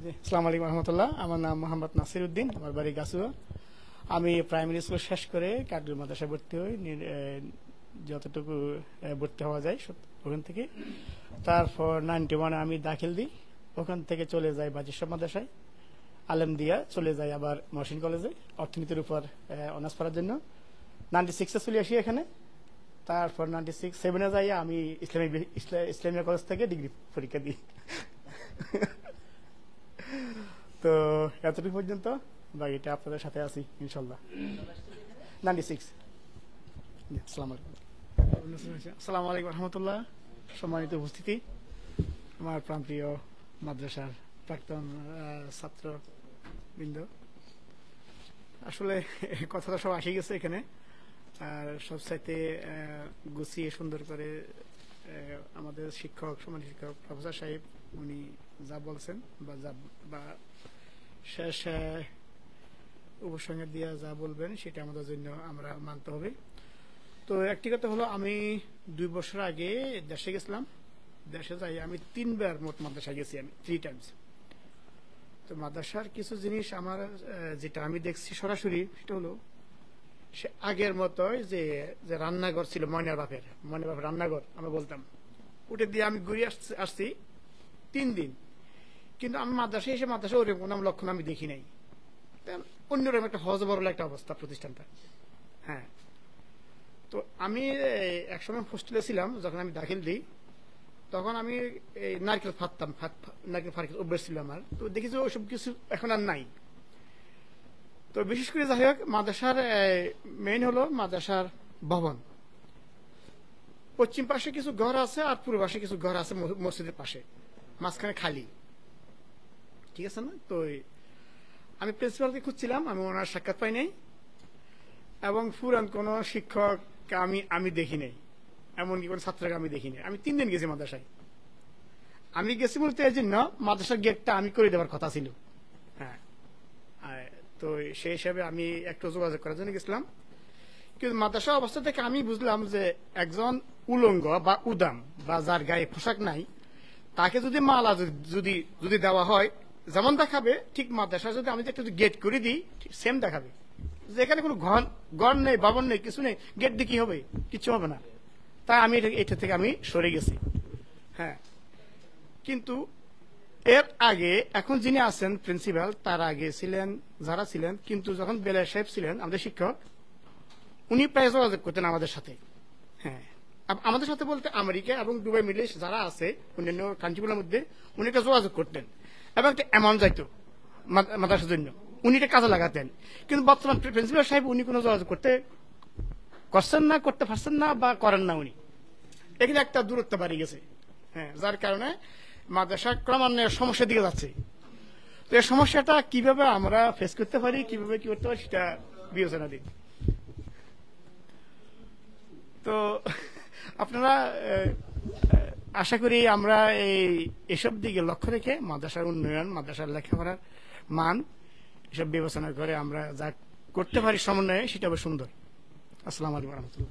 আসসালামু আলাইকুম রহমতুল্লাহ। আমার নাম মোহাম্মদ নাসির উদ্দিন, আমার বাড়ি গাছুয়া। আমি প্রাইমারি স্কুল শেষ করে কাটগুল মাদ্রাসায় ভর্তি হই, যতটুকু ভর্তি হওয়া যায় ওখান থেকে। তারপর 91 আমি দাখিল দিই, ওখান থেকে চলে যাই বাজিস্টপ মাদ্রাসায়, আলেম দিয়া চলে যাই আবার মহসিন কলেজে অর্থনীতির উপর অনার্স পড়ার জন্য। 96-এ চলে আসি এখানে। তারপর 96-7-এ যাই আমি ইসলামিয়া কলেজ থেকে ডিগ্রি পরীক্ষা দিই। তো এতটুকু পর্যন্ত, বাকিটা আপনাদের সাথে আছি ইনশাল্লাহ। 96। আসসালামু আলাইকুম রহমতুল্লাহ। সম্মানিত উপস্থিতি, আমার প্রাণপ্রিয় মাদ্রাসার প্রাক্তন ছাত্র বৃন্দ, আসলে কথাটা সব আসে গেছে এখানে। আর সব সাইতে গুছিয়ে সুন্দর করে আমাদের শিক্ষক, সম্মানিত শিক্ষক প্রফেসর সাহেব উনি যা বলছেন বা শেষ উপসংহার দিয়ে যা বলবেন সেটা আমাদের জন্য আমরা মানতে হবে। তো একটি কথা হলো, আমি 2 বছর আগে দেশে গেছিলাম। দেশে যাই আমি 3 বার মোট মাদ্রাসায় গেছি, আমি 3 টাইমস। তো মাদ্রাসার কিছু জিনিস আমার যেটা আমি দেখছি সরাসরি, সেটা হলো সে আগের মতোই যে রান্নাঘর ছিল ময়নার বাপের রান্নাঘর আমরা বলতাম, উঠে দিয়ে আমি ঘুরে আসছি 3 দিন। কিন্তু আমি মাদ্রাসায় এসে মাদ্রাসা ওরকম কোনো লক্ষণ আমি দেখি নাই। অন্যরকম একটা হজবরল একটা অবস্থা প্রতিষ্ঠানটা। হ্যাঁ, তো আমি একসময় হোস্টেলে ছিলাম, যখন আমি দাখিল দিই তখন আমি নারকেল ফাটতাম, নারকেল ফাটতে অভ্যাস ছিল আমার। তো দেখেছি ওইসব কিছু এখন আর নাই। তো বিশেষ করে যাই হোক, মাদ্রাসার মেইন হলো মাদ্রাসার ভবন। পশ্চিম পাশে কিছু ঘর আছে আর পূর্ব পাশে কিছু ঘর আছে মসজিদের পাশে, মাঝখানে খালি, ঠিক আছে না? তো আমি প্রিন্সিপালকে খুঁজছিলাম, আমি ওনার সাক্ষাৎ পাই নাই, এবং পুরান কোন শিক্ষক আমি দেখি নাই, এমনকি কোন ছাত্রকে আমি দেখি নাই। আমি 3 দিন গেছি মাদ্রাসায়। আমি গেছি বলতে এই জন্য, মাদ্রাসার গেটটা আমি করে দেওয়ার কথা ছিল। হ্যাঁ, তো সেই হিসাবে আমি একটু যোগাযোগ করার জন্য গেছিলাম। কিন্তু মাদ্রাসা অবস্থা থেকে আমি বুঝলাম যে একজন উলঙ্গ বা উদাম বা যার গায়ে পোশাক নাই, তাকে যদি মালা যদি দেওয়া হয় যেমন দেখাবে, ঠিক মাদ্রাসা যদি আমি একটা গেট করে দিই সেম দেখাবে। যেখানে কোনো ঘর নেই, ভবন নেই, কিছু নেই, গেট দিয়ে কি হবে? কিছু হবে না। তাই আমি এটা থেকে আমি সরে গেছি। হ্যাঁ, কিন্তু এর আগে এখন যিনি আছেন প্রিন্সিপাল, তার আগে ছিলেন যারা ছিলেন, কিন্তু যখন বেলায়েত সাহেব ছিলেন আমাদের শিক্ষক, উনি প্রায় যোগাযোগ করতেন আমাদের সাথে। হ্যাঁ, আমাদের সাথে বলতে আমেরিকা এবং দুবাই মিলে যারা আছে অন্যান্য কান্ট্রিগুলোর মধ্যে উনি একটা যোগাযোগ করতেন এবং একটা অ্যামাউন্ট যাইতো মাদ্রাসার জন্য, উনি এটা কাজে লাগাতেন। কিন্তু বর্তমান প্রিন্সিপাল সাহেব উনি কোনো যোগাযোগ করছেন না, করতে পারছেন না বা করেন না। উনি এখানে একটা দূরত্ব বাড়ি গেছে। হ্যাঁ, যার কারণে মাদ্রাসা ক্রমান্বয়ে সমস্যার দিকে যাচ্ছে। তো এই সমস্যাটা কিভাবে আমরা ফেস করতে পারি, কিভাবে কি করতে পারি, সেটা বিবেচনা দিন। তো আপনারা আশা করি আমরা এসব দিকে লক্ষ্য রেখে মাদ্রাসার উন্নয়ন, মাদ্রাসার লেখাপড়ার মান এসব বিবেচনা করে আমরা যা করতে পারি সমন্বয়ে, সেটা হবে সুন্দর। আসসালামু আলাইকুম রহমতুল্লাহ।